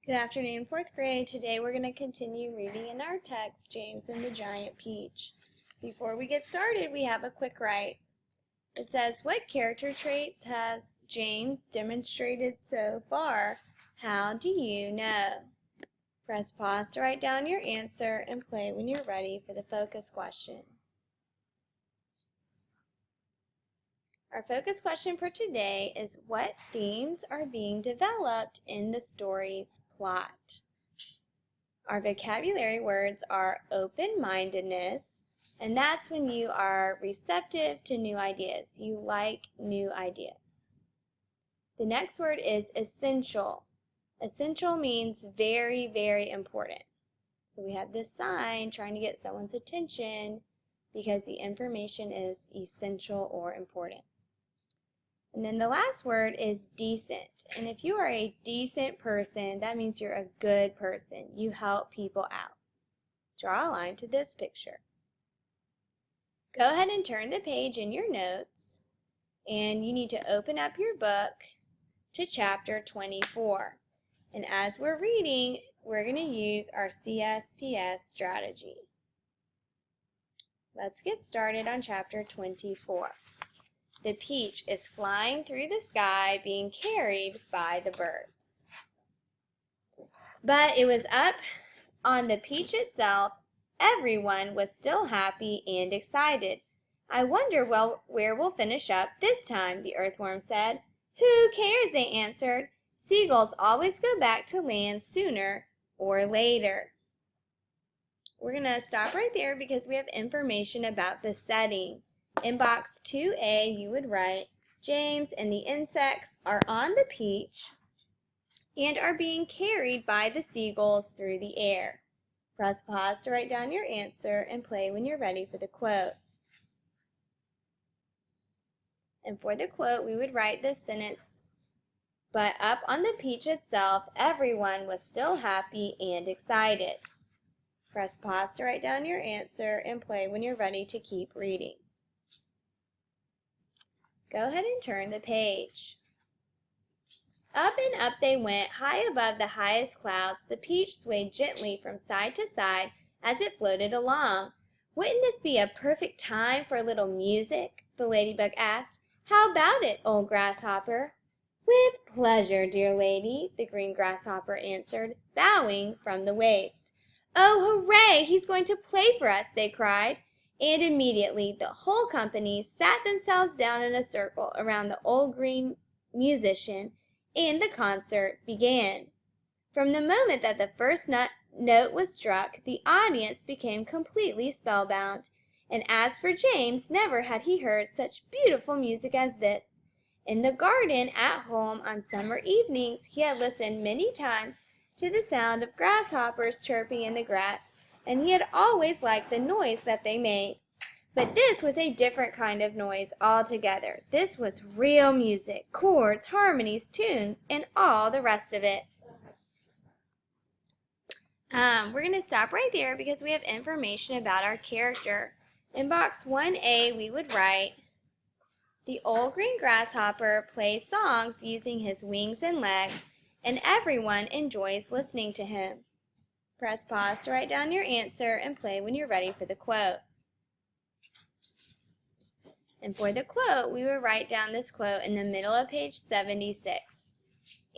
Good afternoon, fourth grade. Today we're going to continue reading in our text, James and the Giant Peach. Before we get started, we have a quick write. It says, what character traits has James demonstrated so far? How do you know? Press pause to write down your answer and play when you're ready for the focus question. Our focus question for today is, what themes are being developed in the story's plot? Our vocabulary words are open-mindedness, and that's when you are receptive to new ideas. You like new ideas. The next word is essential. Essential means very, very important. So we have this sign trying to get someone's attention because the information is essential or important. And then the last word is decent. And if you are a decent person, that means you're a good person. You help people out. Draw a line to this picture. Go ahead and turn the page in your notes, and you need to open up your book to chapter 24. And as we're reading, we're going to use our CSPS strategy. Let's get started on chapter 24. The peach is flying through the sky, being carried by the birds. But it was up on the peach itself. Everyone was still happy and excited. I wonder where we'll finish up this time, the earthworm said. Who cares, they answered. Seagulls always go back to land sooner or later. We're going to stop right there because we have information about the setting. In box 2A, you would write, James and the insects are on the peach and are being carried by the seagulls through the air. Press pause to write down your answer and play when you're ready for the quote. And for the quote, we would write this sentence, but up on the peach itself, everyone was still happy and excited. Press pause to write down your answer and play when you're ready to keep reading. Go ahead and turn the page. Up and up they went, high above the highest clouds. The peach swayed gently from side to side as it floated along. Wouldn't this be a perfect time for a little music? The ladybug asked. How about it, old grasshopper? With pleasure, dear lady, the green grasshopper answered, bowing from the waist. Oh, hooray! He's going to play for us, they cried. And immediately the whole company sat themselves down in a circle around the old green musician, and the concert began. From the moment that the first note was struck, the audience became completely spellbound. And as for James, never had he heard such beautiful music as this. In the garden at home on summer evenings, he had listened many times to the sound of grasshoppers chirping in the grass, and he had always liked the noise that they made. But this was a different kind of noise altogether. This was real music, chords, harmonies, tunes, and all the rest of it. We're going to stop right there because we have information about our character. In box 1A, we would write, the old green grasshopper plays songs using his wings and legs, and everyone enjoys listening to him. Press pause to write down your answer and play when you're ready for the quote. And for the quote, we will write down this quote in the middle of page 76.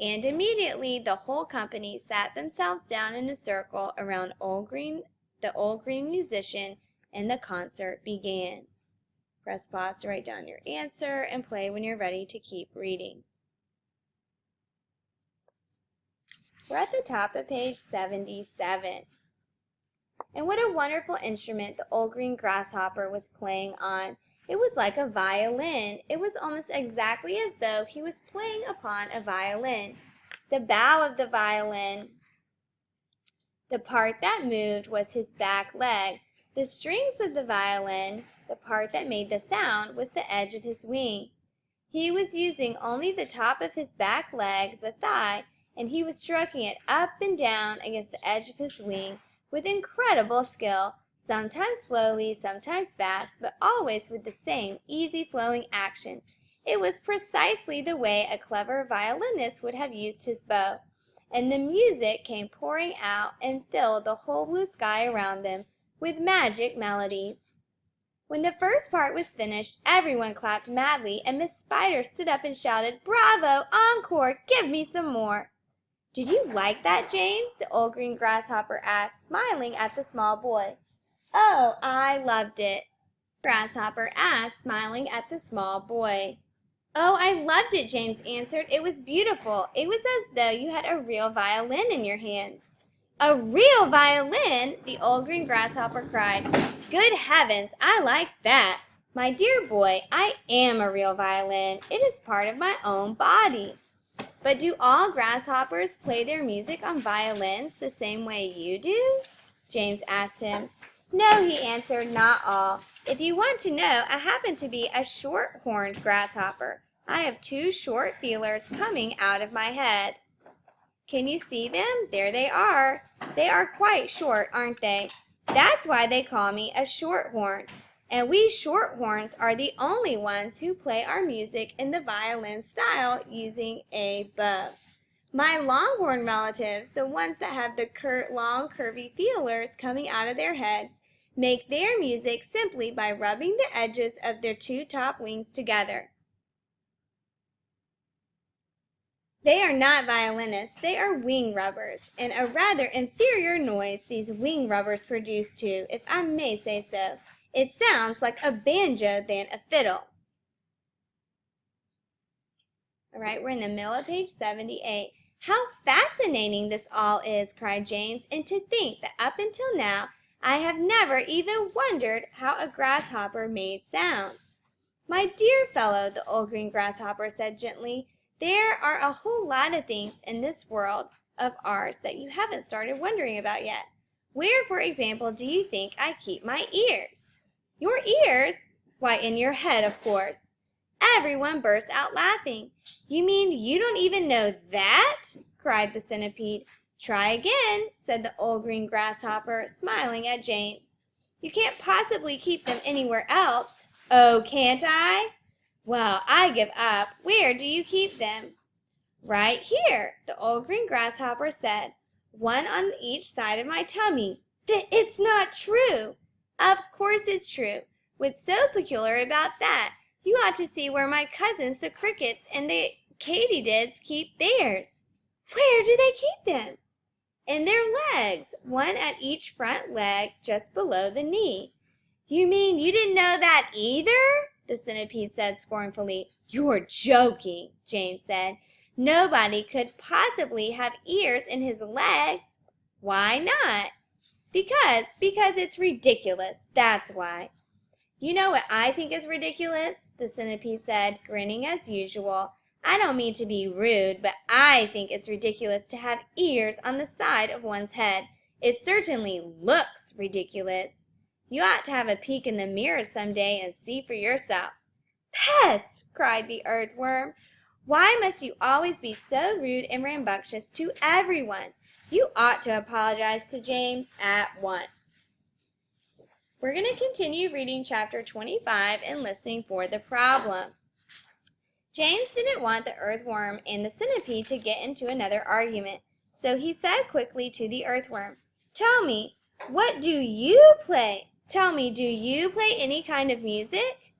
And immediately the whole company sat themselves down in a circle around the old green musician, and the concert began. Press pause to write down your answer and play when you're ready to keep reading. We're at the top of page 77. And what a wonderful instrument the old green grasshopper was playing on. It was like a violin. It was almost exactly as though he was playing upon a violin. The bow of the violin, the part that moved, was his back leg. The strings of the violin, the part that made the sound, was the edge of his wing. He was using only the top of his back leg, the thigh, and he was stroking it up and down against the edge of his wing with incredible skill, sometimes slowly, sometimes fast, but always with the same easy-flowing action. It was precisely the way a clever violinist would have used his bow. and the music came pouring out and filled the whole blue sky around them with magic melodies. When the first part was finished, everyone clapped madly, and Miss Spider stood up and shouted, "Bravo! Encore! Give me some more!" "Did you like that, James?" the old green grasshopper asked, smiling at the small boy. "Oh, I loved it," Grasshopper asked, smiling at the small boy. "Oh, I loved it," James answered. "It was beautiful. It was as though you had a real violin in your hands." "A real violin!" the old green grasshopper cried. "Good heavens, I like that! My dear boy, I am a real violin. It is part of my own body." "But do all grasshoppers play their music on violins the same way you do?" James asked him. "No," he answered, "not all. If you want to know, I happen to be a short-horned grasshopper. I have two short feelers coming out of my head." "Can you see them? There they are. They are quite short, aren't they? That's why they call me a shorthorn. And we shorthorns are the only ones who play our music in the violin style using a bow. My longhorn relatives, the ones that have the long curvy feelers coming out of their heads, make their music simply by rubbing the edges of their two top wings together. They are not violinists, they are wing rubbers, and a rather inferior noise these wing rubbers produce too, if I may say so. It sounds like a banjo than a fiddle." All right, we're in the middle of page 78. "How fascinating this all is," cried James, "and to think that up until now I have never even wondered how a grasshopper made sounds." "My dear fellow," the old green grasshopper said gently, "there are a whole lot of things in this world of ours that you haven't started wondering about yet. Where, for example, do you think I keep my ears?" "Your ears? Why, in your head, of course." Everyone burst out laughing. "You mean you don't even know that?" cried the centipede. "Try again," said the old green grasshopper, smiling at James. "You can't possibly keep them anywhere else." "Oh, can't I? Well, I give up. Where do you keep them?" "Right here," the old green grasshopper said. "One on each side of my tummy." "It's not true." "Of course it's true. What's so peculiar about that? You ought to see where my cousins, the crickets and the katydids, keep theirs." "Where do they keep them?" "In their legs, one at each front leg, just below the knee." "You mean you didn't know that either?" the centipede said scornfully. "You're joking," James said. "Nobody could possibly have ears in his legs." "Why not?" Because it's ridiculous, that's why." "You know what I think is ridiculous?" the centipede said, grinning as usual. "I don't mean to be rude, but I think it's ridiculous to have ears on the side of one's head. It certainly looks ridiculous. You ought to have a peek in the mirror some day and see for yourself." "Pest!" cried the earthworm. "Why must you always be so rude and rambunctious to everyone? You ought to apologize to James at once." We're going to continue reading chapter 25 and listening for the problem. James didn't want the earthworm and the centipede to get into another argument, so he said quickly to the earthworm, "Tell me, what do you play? Tell me, do you play any kind of music?"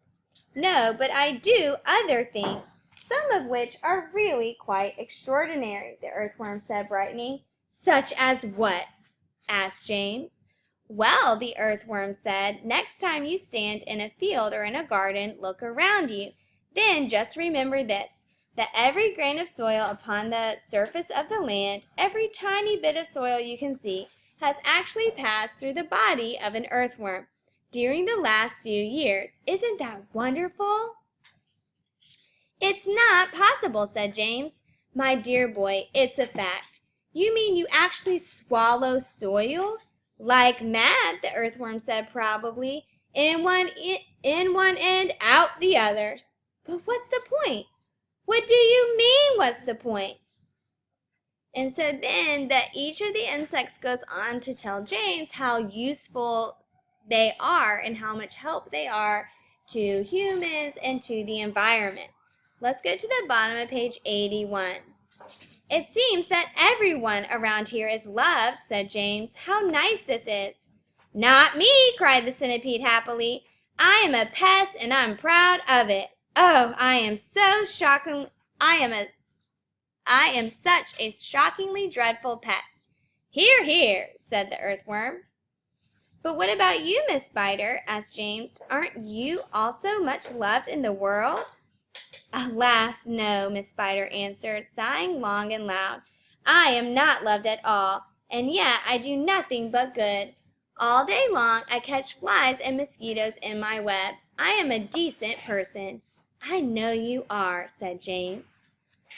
"No, but I do other things, some of which are really quite extraordinary," the earthworm said, brightening. "Such as what?" asked James. "Well," the earthworm said, "next time you stand in a field or in a garden, look around you. Then just remember this, that every grain of soil upon the surface of the land, every tiny bit of soil you can see, has actually passed through the body of an earthworm during the last few years. Isn't that wonderful?" "It's not possible," said James. "My dear boy, it's a fact." "You mean you actually swallow soil?" "Like mad," the earthworm said proudly. In one end, out the other." "But what's the point?" "What do you mean, what's the point?" And so then each of the insects goes on to tell James how useful they are and how much help they are to humans and to the environment. Let's go to the bottom of page 81. It seems that everyone around here is loved, said James. How nice this is. Not me, cried the centipede happily. I am a pest and I'm proud of it. Oh, I am such a shockingly dreadful pest. Hear, hear, said the earthworm. But what about you, Miss Spider? Asked James. Aren't you also much loved in the world? Alas, no, Miss Spider answered, sighing long and loud. I am not loved at all, and yet I do nothing but good. All day long I catch flies and mosquitoes in my webs. I am a decent person. I know you are, said James.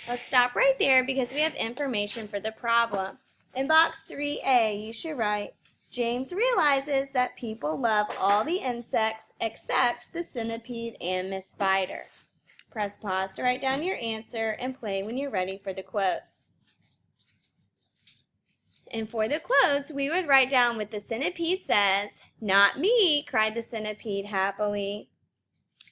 Let's stop right there because we have information for the problem. In box 3A, you should write, James realizes that people love all the insects except the centipede and Miss Spider. Press pause to write down your answer and play when you're ready for the quotes. And for the quotes, we would write down what the centipede says. Not me, cried the centipede happily.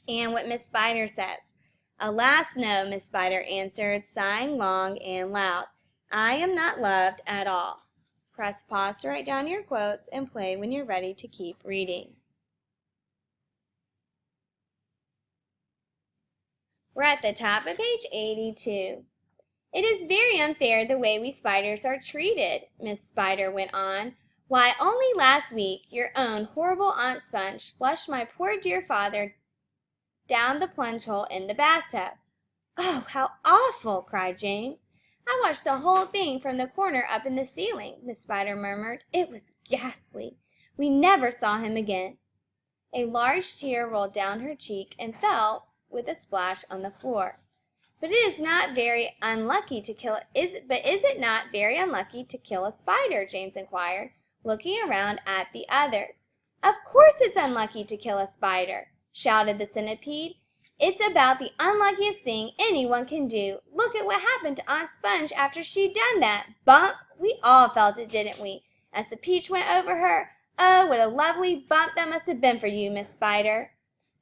And what Miss Spider says. Alas, no, Miss Spider answered, sighing long and loud. I am not loved at all. Press pause to write down your quotes and play when you're ready to keep reading. We're at the top of page 82. It is very unfair the way we spiders are treated, Miss Spider went on. Why, only last week your own horrible Aunt Sponge flushed my poor dear father down the plunge hole in the bathtub. Oh, how awful, cried James. I watched the whole thing from the corner up in the ceiling, Miss Spider murmured. It was ghastly. We never saw him again. A large tear rolled down her cheek and fell with a splash on the floor. But is it not very unlucky to kill a spider? James inquired, looking around at the others. Of course it's unlucky to kill a spider, shouted the centipede. It's about the unluckiest thing anyone can do. Look at what happened to Aunt Sponge after she'd done that. Bump! We all felt it, didn't we? As the peach went over her. Oh, what a lovely bump that must have been for you, Miss Spider.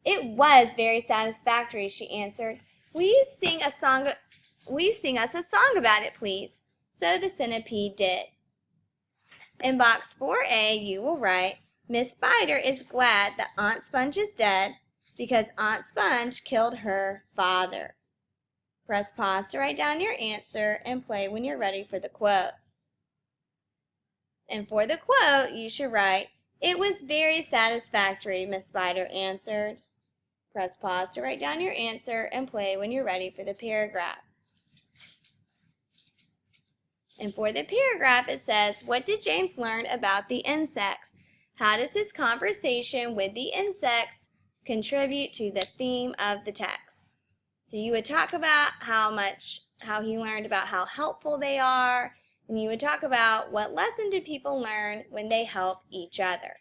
It was very satisfactory, she answered. Will you sing us a song about it, please? So the centipede did. In box 4A, you will write, Miss Spider is glad that Aunt Sponge is dead because Aunt Sponge killed her father. Press pause to write down your answer and play when you're ready for the quote. And for the quote, you should write, It was very satisfactory, Miss Spider answered. Press pause to write down your answer and play when you're ready for the paragraph. And for the paragraph, it says, what did James learn about the insects? How does his conversation with the insects contribute to the theme of the text? So you would talk about how he learned about how helpful they are, and you would talk about what lesson did people learn when they help each other.